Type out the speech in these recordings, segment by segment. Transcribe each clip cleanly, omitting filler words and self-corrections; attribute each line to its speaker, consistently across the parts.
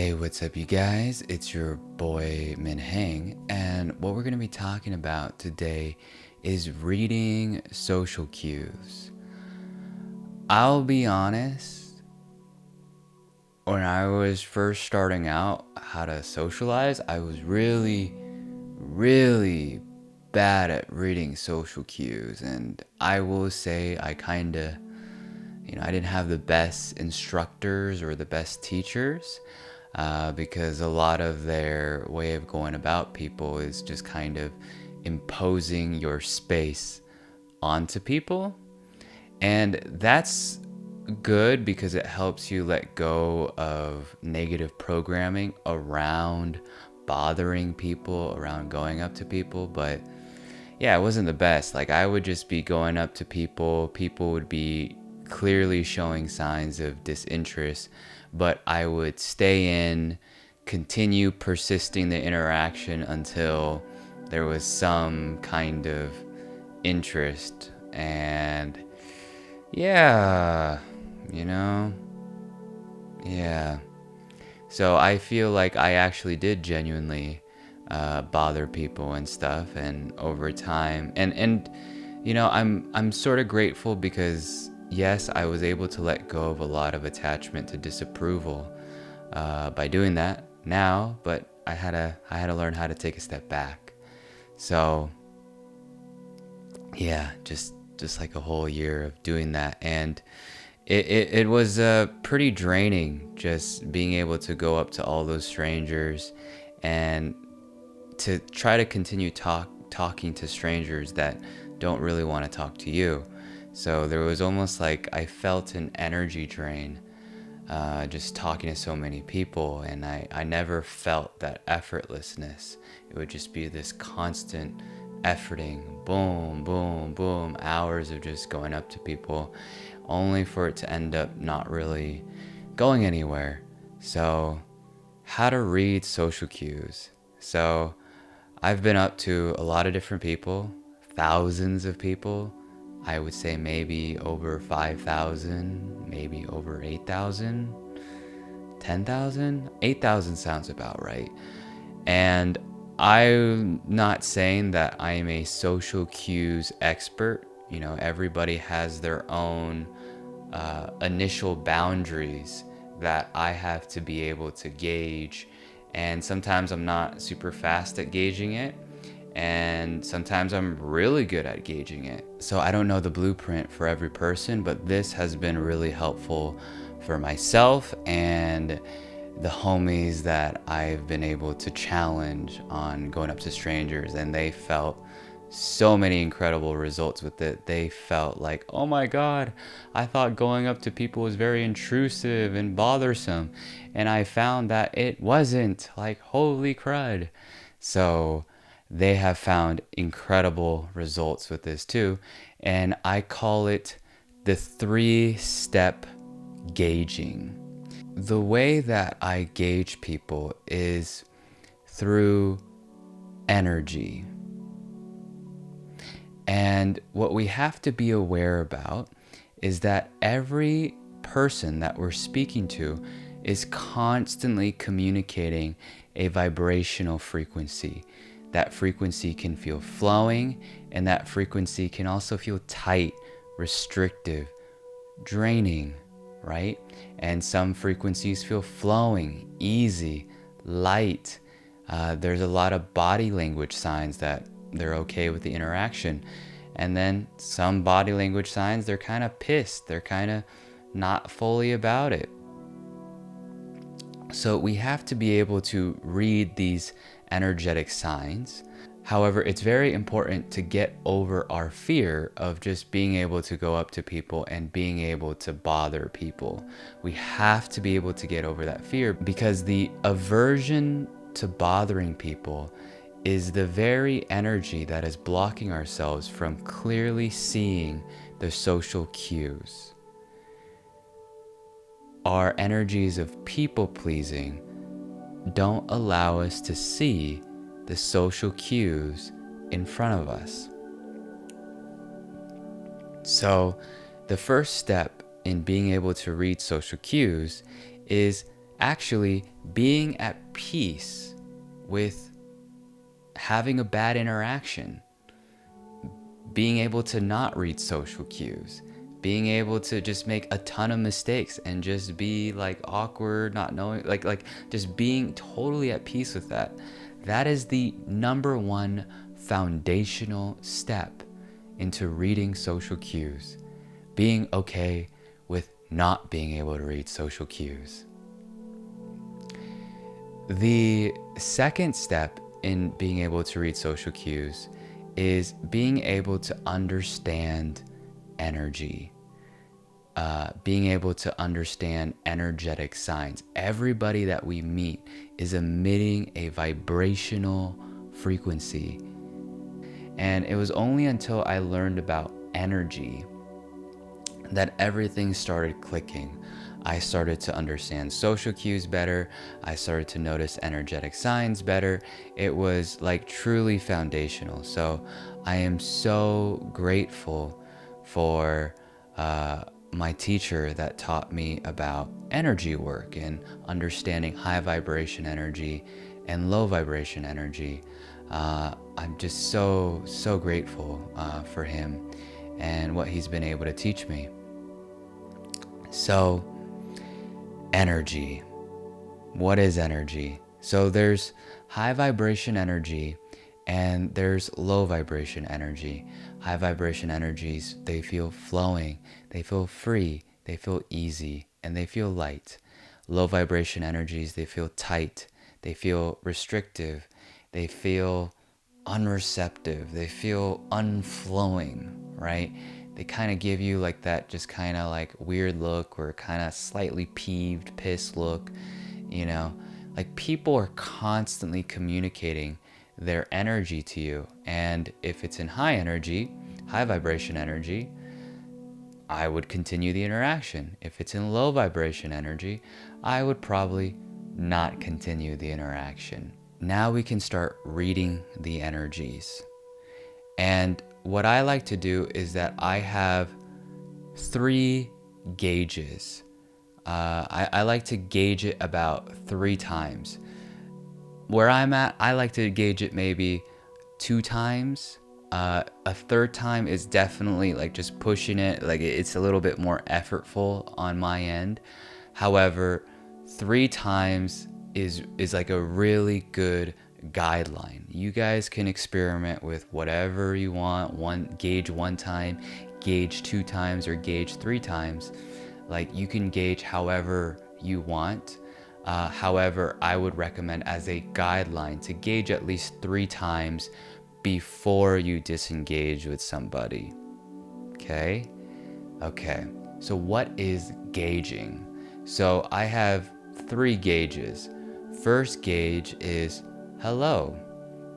Speaker 1: Hey, what's up, you guys? It's your boy Min Hang, and what we're going to be talking about today is reading social cues. I'll be honest, when I was first starting out how to socialize, I was really bad at reading social cues, and I will say I kind of I didn't have the best instructors or the best teachers because a lot of their way of going about people is just kind of imposing your space onto people. And that's good because it helps you let go of negative programming around bothering people, around going up to people. But yeah, it wasn't the best. Like, I would just be going up to people, people would be clearly showing signs of disinterest, but I would stay in, continue persisting the interaction until there was some kind of interest. And yeah, you know, yeah. So I feel like I actually did genuinely bother people and stuff, and over time, and I'm sort of grateful because yes, I was able to let go of a lot of attachment to disapproval by doing that now, but I had to learn how to take a step back. So yeah, just like a whole year of doing that, and it was pretty draining just being able to go up to all those strangers and to try to continue talking to strangers that don't really want to talk to you. So there was almost like I felt an energy drain just talking to so many people, and I never felt that effortlessness. It would just be this constant efforting, boom, boom, boom, hours of just going up to people, only for it to end up not really going anywhere. So, how to read social cues. So, I've been up to a lot of different people, thousands of people. I would say maybe over 5,000, maybe over 8,000, 10,000. 8,000 sounds about right. And I'm not saying that I am a social cues expert. You know, everybody has their own initial boundaries that I have to be able to gauge. And sometimes I'm not super fast at gauging it. And sometimes I'm really good at gauging it. So I don't know the blueprint for every person, but this has been really helpful for myself and the homies that I've been able to challenge on going up to strangers, and they felt so many incredible results with it. They felt like, oh my God, I thought going up to people was very intrusive and bothersome. And I found that it wasn't. Like, holy crud. So they have found incredible results with this too. And I call it the 3-step gauging. The way that I gauge people is through energy. And what we have to be aware about is that every person that we're speaking to is constantly communicating a vibrational frequency. That frequency can feel flowing, and that frequency can also feel tight, restrictive, draining, right? And some frequencies feel flowing, easy, light. There's a lot of body language signs that they're okay with the interaction. And then some body language signs, they're kind of pissed. They're kind of not fully about it. So we have to be able to read these energetic signs. However, it's very important to get over our fear of just being able to go up to people and being able to bother people. We have to be able to get over that fear, because the aversion to bothering people is the very energy that is blocking ourselves from clearly seeing the social cues. Our energies of people pleasing don't allow us to see the social cues in front of us. So the first step in being able to read social cues is actually being at peace with having a bad interaction, being able to not read social cues, being able to just make a ton of mistakes and just be like awkward, not knowing, like just being totally at peace with that. That is the number one foundational step into reading social cues. Being okay with not being able to read social cues. The second step in being able to read social cues is being able to understand energy, being able to understand energetic signs. Everybody that we meet is emitting a vibrational frequency. And it was only until I learned about energy that everything started clicking. I started to understand social cues better. I started to notice energetic signs better. It was like truly foundational. So I am so grateful for my teacher that taught me about energy work and understanding high vibration energy and low vibration energy. I'm just so grateful for him and what he's been able to teach me. So, energy. What is energy? So there's high vibration energy and there's low vibration energy. High vibration energies, they feel flowing, they feel free, they feel easy, and they feel light. Low vibration energies, they feel tight, they feel restrictive, they feel unreceptive, they feel unflowing, right? They kind of give you like that just kind of like weird look or kind of slightly peeved, pissed look, you know? Like people are constantly communicating their energy to you. And if it's in high energy, high vibration energy, I would continue the interaction. If it's in low vibration energy, I would probably not continue the interaction. Now we can start reading the energies. And what I like to do is that I have 3 gauges. I like to gauge it about 3 times. Where I'm at, I like to gauge it maybe 2 times. A third time is definitely like just pushing it. Like it's a little bit more effortful on my end. However, 3 times is like a really good guideline. You guys can experiment with whatever you want. Gauge 1 time, gauge 2 times, or gauge 3 times. Like you can gauge however you want. However, I would recommend as a guideline to gauge at least 3 times before you disengage with somebody. Okay? Okay. So what is gauging? So I have 3 gauges. First gauge is hello.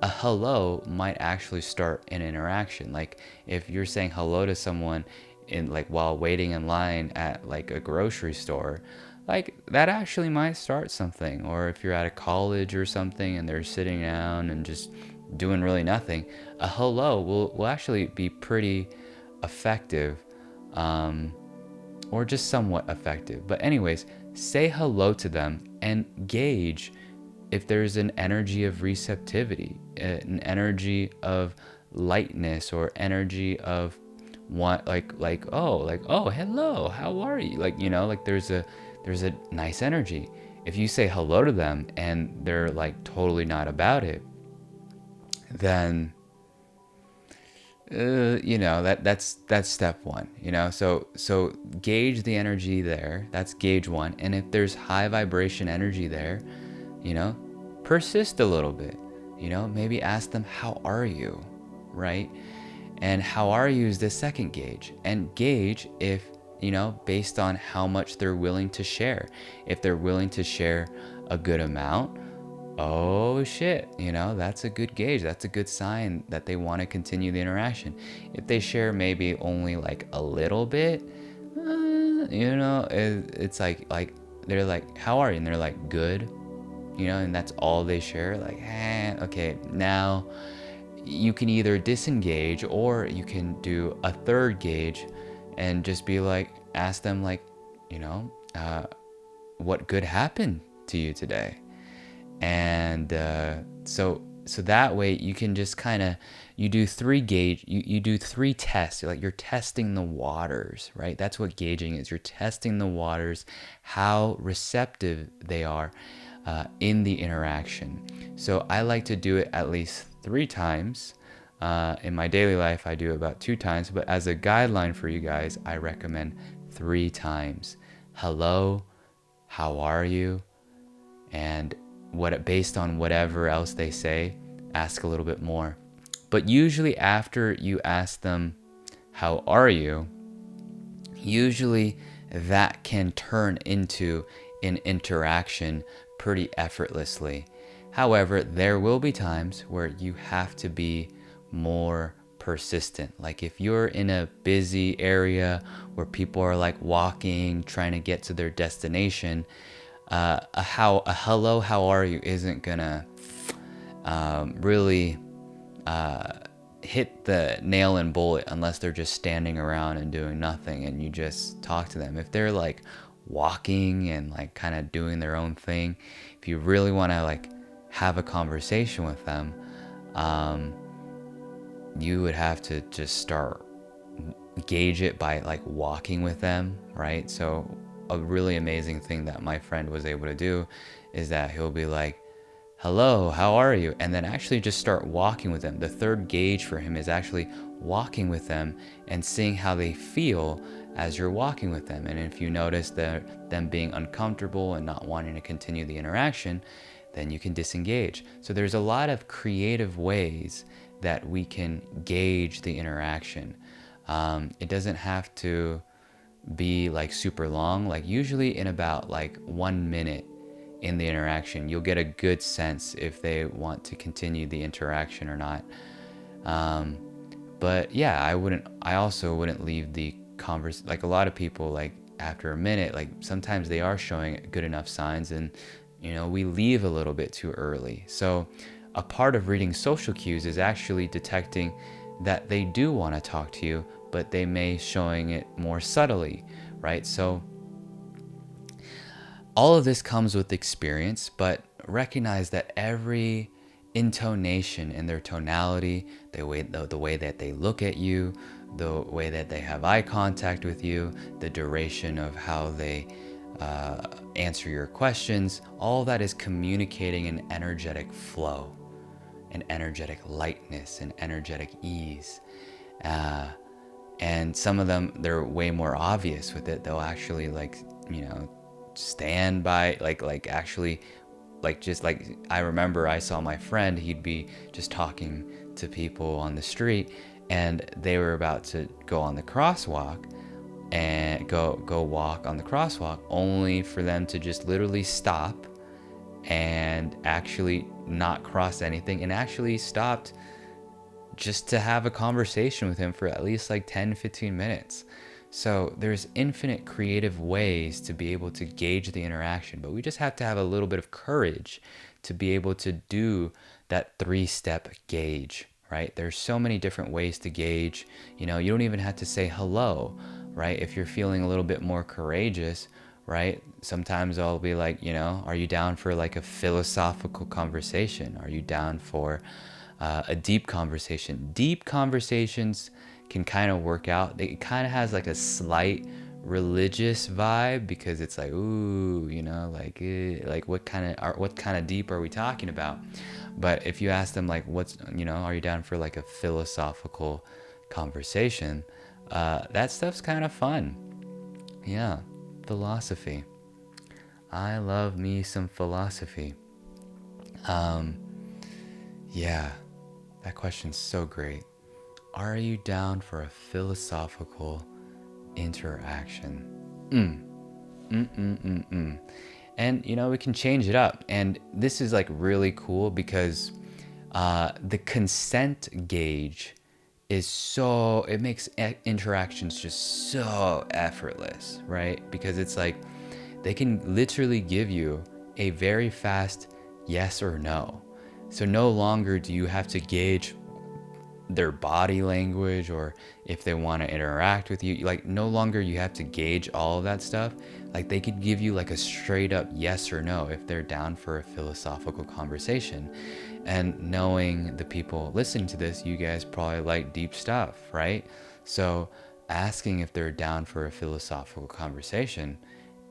Speaker 1: A hello might actually start an interaction. Like if you're saying hello to someone in like while waiting in line at like a grocery store, like that actually might start something. Or if you're at a college or something and they're sitting down and just doing really nothing, a hello will actually be pretty effective, or just somewhat effective. But anyways, say hello to them and gauge if there's an energy of receptivity, an energy of lightness, or energy of want like oh hello, how are you, like like there's a nice energy. If you say hello to them and they're like totally not about it, then that's step 1. So gauge the energy there. That's gauge 1. And if there's high vibration energy there, persist a little bit. Maybe ask them, how are you, right? And how are you is the second gauge. And gauge if based on how much they're willing to share. If they're willing to share a good amount, oh shit, that's a good gauge. That's a good sign that they want to continue the interaction. If they share maybe only like a little bit, it's like they're like, how are you? And they're like, good, and that's all they share. Like, okay, now you can either disengage or you can do a third gauge and just be like, ask them like, what good happened to you today? And so that way you can just kind of, you do you do three tests. Like you're testing the waters, right? That's what gauging is. You're testing the waters, how receptive they are in the interaction. So I like to do it at least 3 times. In my daily life, I do about 2 times, but as a guideline for you guys, I recommend 3 times. Hello, how are you? And based on whatever else they say, ask a little bit more. But usually after you ask them, how are you? Usually that can turn into an interaction pretty effortlessly. However, there will be times where you have to be more persistent. Like if you're in a busy area where people are like walking, trying to get to their destination, a hello, how are you isn't gonna really hit the nail and bullet unless they're just standing around and doing nothing and you just talk to them. If they're like walking and like kind of doing their own thing, if you really want to like have a conversation with them, you would have to just start gauge it by like walking with them, right? So a really amazing thing that my friend was able to do is that he'll be like, hello, how are you? And then actually just start walking with them. The third gauge for him is actually walking with them and seeing how they feel as you're walking with them. And if you notice them being uncomfortable and not wanting to continue the interaction, then you can disengage. So there's a lot of creative ways that we can gauge the interaction. It doesn't have to be like super long. Like usually in about like 1 minute in the interaction, you'll get a good sense if they want to continue the interaction or not. But yeah, I also wouldn't leave the like a lot of people, like after a minute, like sometimes they are showing good enough signs and, we leave a little bit too early. So a part of reading social cues is actually detecting that they do want to talk to you, but they may showing it more subtly, right? So all of this comes with experience, but recognize that every intonation and their tonality, the way that they look at you, the way that they have eye contact with you, the duration of how they answer your questions, all that is communicating an energetic flow, an energetic lightness, an energetic ease. And some of them, they're way more obvious with it. They'll actually like, stand by, like actually, like just like I remember I saw my friend, he'd be just talking to people on the street and they were about to go on the crosswalk and go walk on the crosswalk, only for them to just literally stop and actually not cross anything and actually stopped just to have a conversation with him for at least like 10-15 minutes. So there's infinite creative ways to be able to gauge the interaction, but we just have to have a little bit of courage to be able to do that 3-step gauge, right? There's so many different ways to gauge. You don't even have to say hello, right? If you're feeling a little bit more courageous, right? Sometimes I'll be like, are you down for like a philosophical conversation? Are you down for a deep conversation? Deep conversations can kind of work out. It kind of has like a slight religious vibe because it's like, ooh, like what kind of deep are we talking about? But if you ask them like, are you down for like a philosophical conversation? That stuff's kind of fun. Yeah, philosophy. I love me some philosophy. Yeah, that question's so great. Are you down for a philosophical interaction? And we can change it up. And this is like really cool because the consent gauge is it makes interactions just so effortless, right? Because it's like they can literally give you a very fast yes or no. So no longer do you have to gauge their body language, or if they want to interact with you. Like, no longer you have to gauge all of that stuff. Like, they could give you like a straight up yes or no if they're down for a philosophical conversation. And knowing the people listening to this, you guys probably like deep stuff, right? So asking if they're down for a philosophical conversation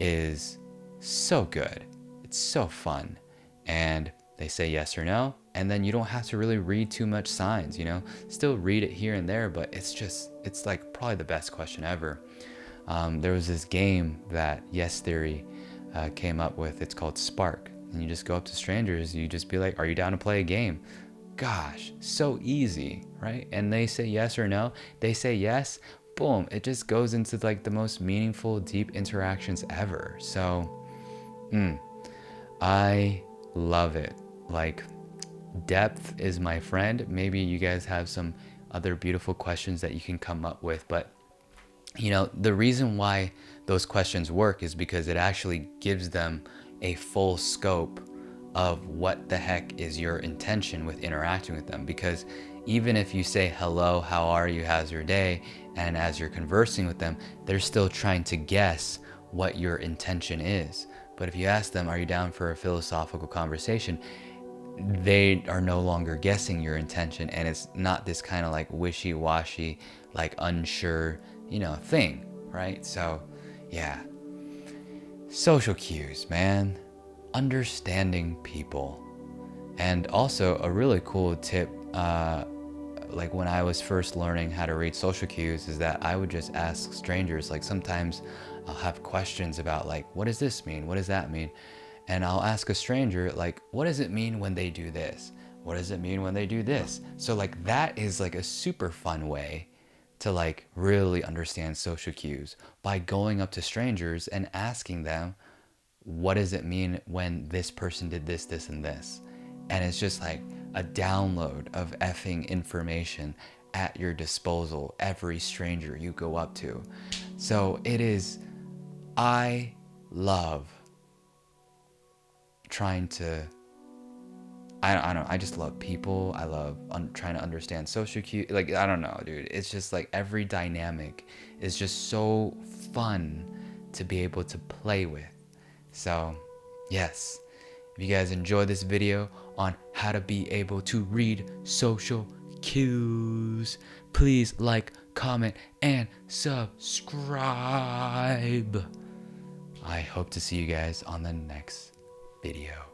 Speaker 1: is so good. It's so fun. And they say yes or no, and then you don't have to really read too much signs, you know. Still read it here and there, but it's like probably the best question ever. There was this game that Yes Theory came up with. It's called Spark, and you just go up to strangers, you just be like, are you down to play a game? Gosh, so easy, right? And they say yes or no. They say yes, boom, it just goes into like the most meaningful, deep interactions ever. So I love it. Like, depth is my friend. Maybe you guys have some other beautiful questions that you can come up with, but you know, the reason why those questions work is because it actually gives them a full scope of what the heck is your intention with interacting with them. Because even if you say hello, how are you, how's your day, and as you're conversing with them, they're still trying to guess what your intention is. But if you ask them, are you down for a philosophical conversation, they are no longer guessing your intention, and it's not this kind of like wishy-washy, like unsure, you know, thing, right? So yeah, social cues, man. Understanding people. And also a really cool tip, like when I was first learning how to read social cues, is that I would just ask strangers. Like, sometimes I'll have questions about like, what does this mean? What does that mean? And I'll ask a stranger, like, what does it mean when they do this? What does it mean when they do this? So like, that is like a super fun way to like really understand social cues, by going up to strangers and asking them, what does it mean when this person did this, this, and this? And it's just like a download of effing information at your disposal, every stranger you go up to. So it is, I love trying to, I don't, I just love people. I love trying to understand social cues. Like, I don't know, dude. It's just like every dynamic is just so fun to be able to play with. So, yes, if you guys enjoyed this video on how to be able to read social cues, please like, comment, and subscribe. I hope to see you guys on the next video.